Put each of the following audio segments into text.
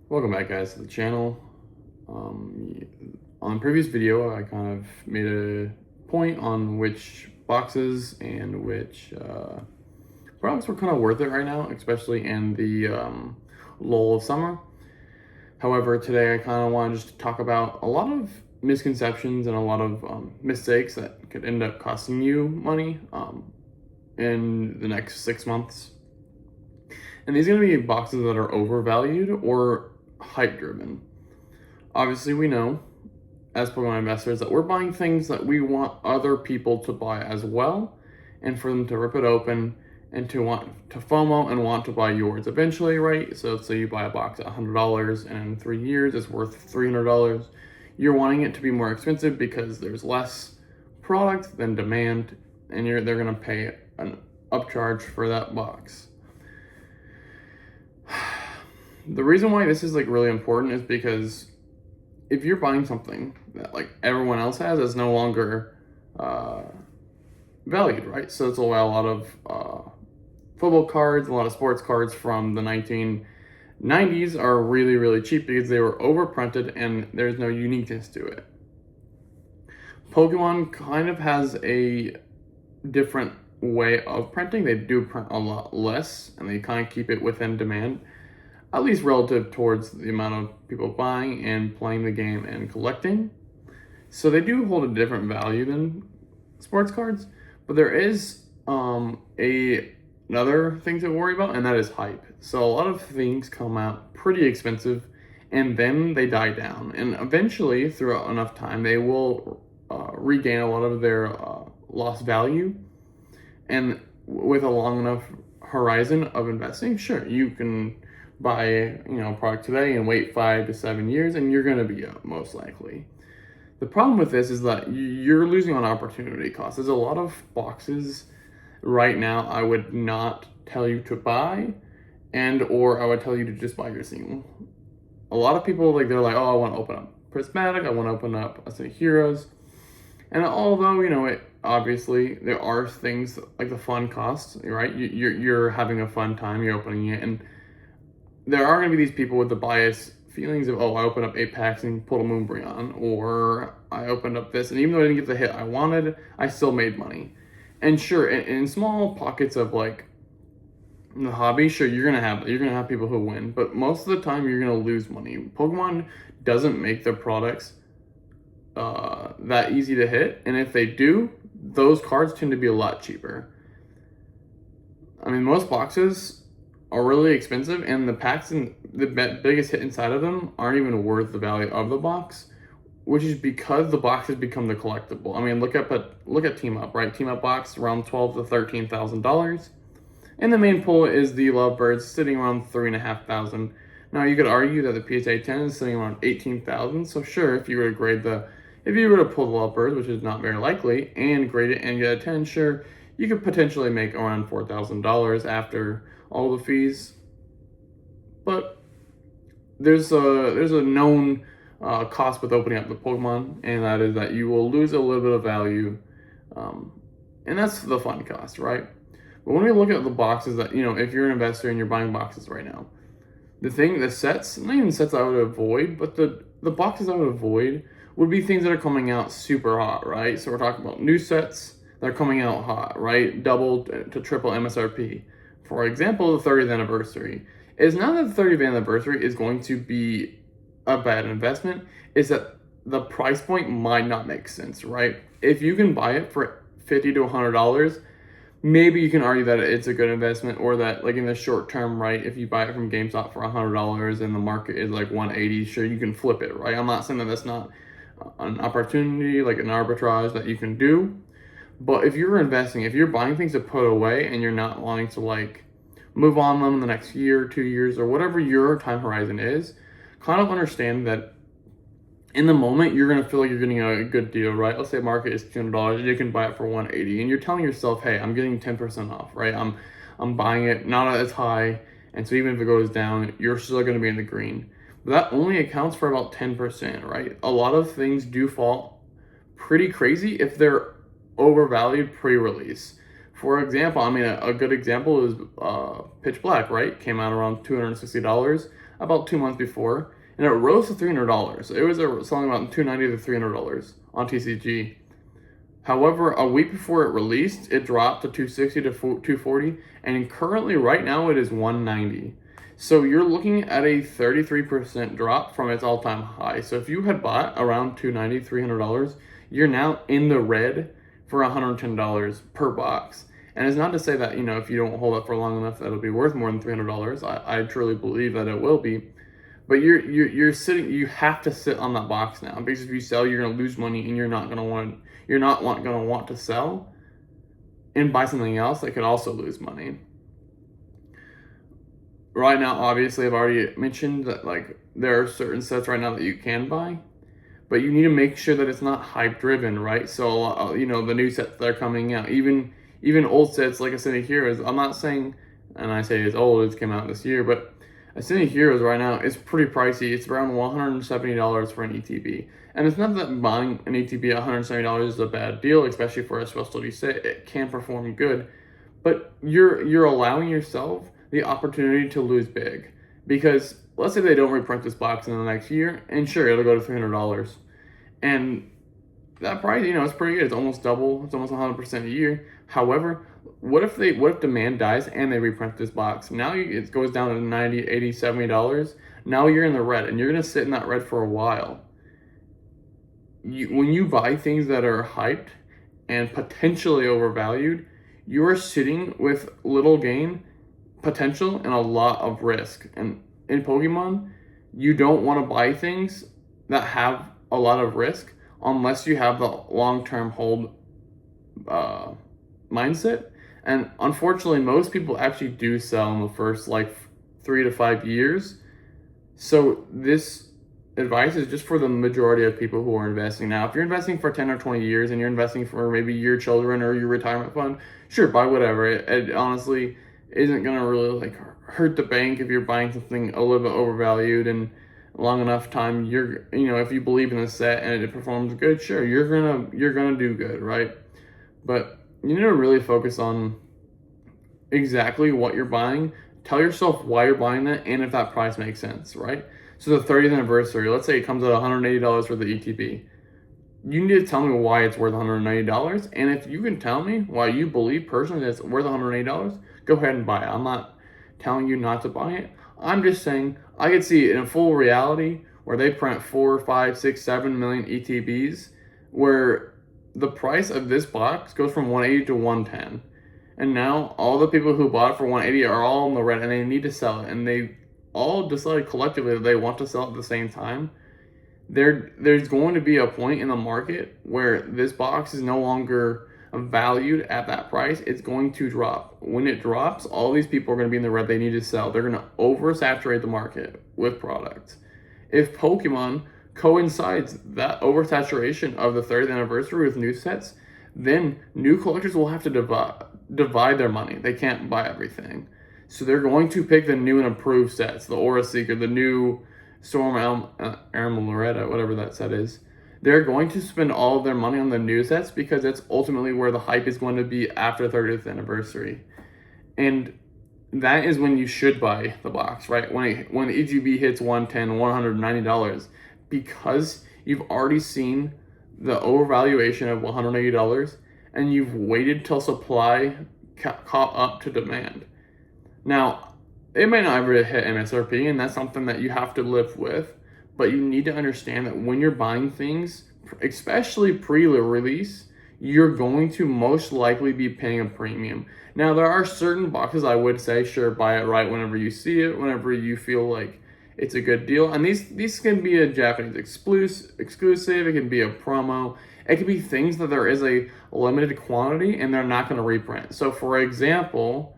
Welcome back, guys, to the channel. On the previous video, I kind of made a point on which boxes and which products were kind of worth it right now, especially in the lull of summer. However, today I kind of want to just talk about a lot of misconceptions and a lot of mistakes that could end up costing you money in the next 6 months. And these are going to be boxes that are overvalued or hype driven. Obviously, we know as Pokemon investors that we're buying things that we want other people to buy as well, and for them to rip it open and to want to FOMO and want to buy yours eventually, right? So say you buy a box at $100 and in 3 years it's worth $300. You're wanting it to be more expensive because there's less product than demand, and they're gonna pay an upcharge for that box. The reason why this is really important is because if you're buying something that everyone else has, is no longer valued, right? So it's a lot of football cards, a lot of sports cards from the 1990s are really, really cheap because they were overprinted and there's no uniqueness to it. Pokemon kind of has a different way of printing. They do print a lot less and they kind of keep it within demand, at least relative towards the amount of people buying and playing the game and collecting. So they do hold a different value than sports cards, but there is another thing to worry about, and that is hype. So a lot of things come out pretty expensive and then they die down, and eventually throughout enough time they will regain a lot of their lost value. And with a long enough horizon of investing, sure, you can buy a product today and wait 5 to 7 years and you're going to be up most likely. The problem with this is that you're losing on opportunity cost. There's a lot of boxes right now I would not tell you to buy, or I would tell you to just buy your single. A lot of people they're like, oh, I want to open up Prismatic, I want to open up, let's say, Heroes. And although it obviously there are things like the fun costs, right? You're having a fun time, you're opening it, and there are going to be these people with the bias feelings of, oh, I opened up 8 packs and pulled a Moonbreon, or I opened up this, and even though I didn't get the hit I wanted, I still made money. And sure, in small pockets of the hobby, sure, you're gonna have people who win, but most of the time you're gonna lose money. Pokemon doesn't make their products that easy to hit, and if they do, those cards tend to be a lot cheaper. I mean, most boxes are really expensive, and the packs and the biggest hit inside of them aren't even worth the value of the box, which is because the box has become the collectible. I mean, look at Team Up, right? Team Up box around $12,000 to $13,000, and the main pull is the Lovebirds sitting around $3,500. Now you could argue that the PSA 10 is sitting around $18,000. So sure, if you were to pull the Lovebirds, which is not very likely, and grade it and get a 10, sure, you could potentially make around $4,000 after all the fees. But there's a known cost with opening up the Pokemon, and that is that you will lose a little bit of value, and that's the fun cost, right? But when we look at the boxes that, if you're an investor and you're buying boxes right now, the sets, not even sets I would avoid, but the boxes I would avoid would be things that are coming out super hot, right? So we're talking about new sets that are coming out hot, right? Double to triple MSRP. For example, the 30th anniversary. It's not that the 30th anniversary is going to be a bad investment, is that the price point might not make sense, right? If you can buy it for $50 to $100, maybe you can argue that it's a good investment, or that in the short term, right, if you buy it from GameStop for $100 and the market is $180, sure, you can flip it, right? I'm not saying that that's not an opportunity, an arbitrage that you can do. But if you're investing, if you're buying things to put away and you're not wanting to move on them in the next year, 2 years, or whatever your time horizon is, kind of understand that in the moment you're gonna feel like you're getting a good deal, right? Let's say market is $200, you can buy it for $180, and you're telling yourself, hey, I'm getting 10% off, right? I'm buying it not as high, and so even if it goes down, you're still gonna be in the green. But that only accounts for about 10%, right? A lot of things do fall pretty crazy if they're overvalued pre-release. For example, I mean, a good example is Pitch Black, right? Came out around $260 about 2 months before, and it rose to $300. It was selling about $290 to $300 on TCG. However, a week before it released, it dropped to 260 to 240, and currently, right now, it is 190. So you're looking at a 33% drop from its all-time high. So if you had bought around $290, $300, you're now in the red for $110 per box. And it's not to say that, if you don't hold it for long enough, that'll be worth more than $300. I truly believe that it will be. But you're sitting. You have to sit on that box now, because if you sell, you're gonna lose money, and you're not gonna want to sell and buy something else that could also lose money. Right now, obviously, I've already mentioned that there are certain sets right now that you can buy, but you need to make sure that it's not hype driven, right? So the new sets that are coming out, even old sets like Ascended Heroes. I'm not saying, and I say it's old, it came out this year, but Ascended Heroes right now is pretty pricey. It's around $170 for an ETB. And it's not that buying an ETB at $170 is a bad deal, especially for a specialty set. It can perform good. But you're allowing yourself the opportunity to lose big. Because let's say they don't reprint this box in the next year, and sure, it'll go to $300. And that price, it's pretty good. It's almost double. It's almost 100% a year. However, what if demand dies and they reprint this box? Now it goes down to $90, $80, $70. Now you're in the red, and you're going to sit in that red for a while. When you buy things that are hyped and potentially overvalued, you are sitting with little gain potential and a lot of risk. And in Pokemon, you don't want to buy things that have a lot of risk unless you have the long-term hold mindset. And unfortunately, most people actually do sell in the first 3 to 5 years. So this advice is just for the majority of people who are investing. Now, if you're investing for 10 or 20 years and you're investing for maybe your children or your retirement fund, sure, buy whatever. It honestly isn't going to really hurt the bank if you're buying something a little bit overvalued, and long enough time, if you believe in the set and it performs good, sure, you're gonna do good, right? But you need to really focus on exactly what you're buying. Tell yourself why you're buying that, and if that price makes sense, right? So the 30th anniversary, let's say it comes at $180 for the ETB. You need to tell me why it's worth $180, and if you can tell me why you believe personally that it's worth $180, go ahead and buy it. I'm not telling you not to buy it. I'm just saying I could see it in a full reality where they print 4, 5, 6, 7 million ETBs, where the price of this box goes from 180 to 110. And now all the people who bought it for 180 are all in the red, and they need to sell it. And they all decided collectively that they want to sell it at the same time. There's going to be a point in the market where this box is no longer valued at that price. It's going to drop. When it drops, all these people are going to be in the red. They need to sell. They're going to oversaturate the market with products. If Pokemon coincides that oversaturation of the 30th anniversary with new sets, then new collectors will have to divide their money. They can't buy everything. So they're going to pick the new and improved sets, the Aura Seeker, the new Storm Amaryllis, whatever that set is. They're going to spend all of their money on the new sets because that's ultimately where the hype is going to be after the 30th anniversary. And that is when you should buy the box, right? When the EGB hits $110, $190, because you've already seen the overvaluation of $180 and you've waited till supply caught up to demand. Now, it may not ever hit MSRP, and that's something that you have to live with, but you need to understand that when you're buying things, especially pre-release, you're going to most likely be paying a premium. Now, there are certain boxes I would say, sure, buy it right whenever you see it, whenever you feel like it's a good deal. And these can be a Japanese exclusive, it can be a promo, it can be things that there is a limited quantity and they're not going to reprint. So, for example,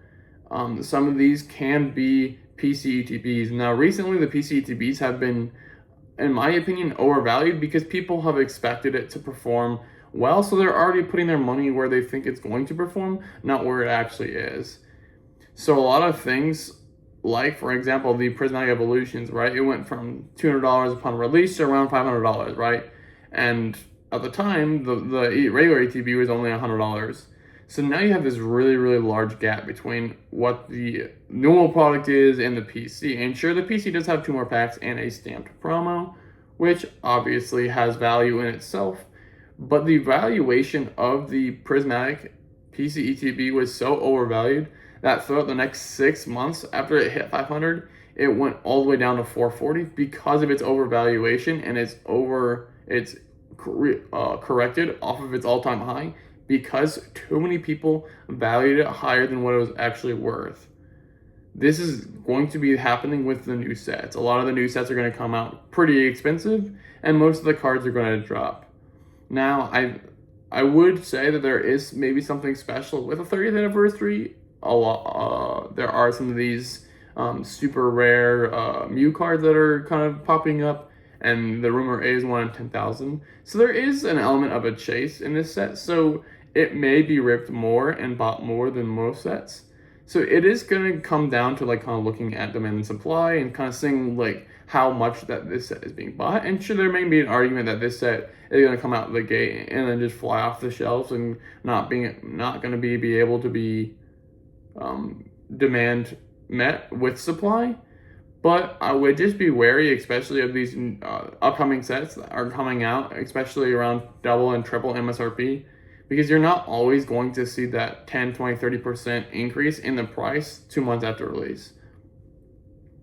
some of these can be PC ETBs. Now, recently the PC ETBs have been, in my opinion, overvalued because people have expected it to perform well, so they're already putting their money where they think it's going to perform, not where it actually is. So a lot of things, like, for example, the Prismatic Evolutions, right? It went from $200 upon release to around $500, right? And at the time, the regular ETB was only $100. So now you have this really, really large gap between what the normal product is and the PC. And sure, the PC does have 2 more packs and a stamped promo, which obviously has value in itself. But the valuation of the Prismatic PC ETB was so overvalued that throughout the next 6 months after it hit 500, it went all the way down to 440 because of its overvaluation, and it's corrected off of its all-time high because too many people valued it higher than what it was actually worth. This is going to be happening with the new sets. A lot of the new sets are going to come out pretty expensive, and most of the cards are going to drop. Now, I would say that there is maybe something special with the 30th anniversary. There are some of these super rare Mew cards that are kind of popping up, and the rumor is 1 in 10,000. So there is an element of a chase in this set. So it may be ripped more and bought more than most sets. So it is going to come down to like kind of looking at demand and supply and kind of seeing like how much that this set is being bought. And sure, there may be an argument that this set is going to come out of the gate and then just fly off the shelves and not going to be able to be demand met with supply. But I would just be wary, especially of these upcoming sets that are coming out, especially around double and triple MSRP, because you're not always going to see that 10, 20, 30% increase in the price 2 months after release.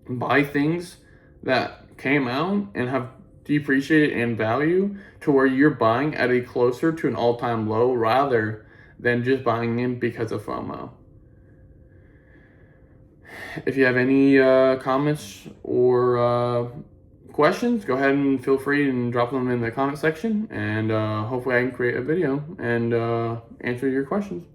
Buy things that came out and have depreciated in value to where you're buying at a closer to an all-time low rather than just buying in because of FOMO. If you have any comments or questions, go ahead and feel free and drop them in the comment section, and hopefully I can create a video and answer your questions.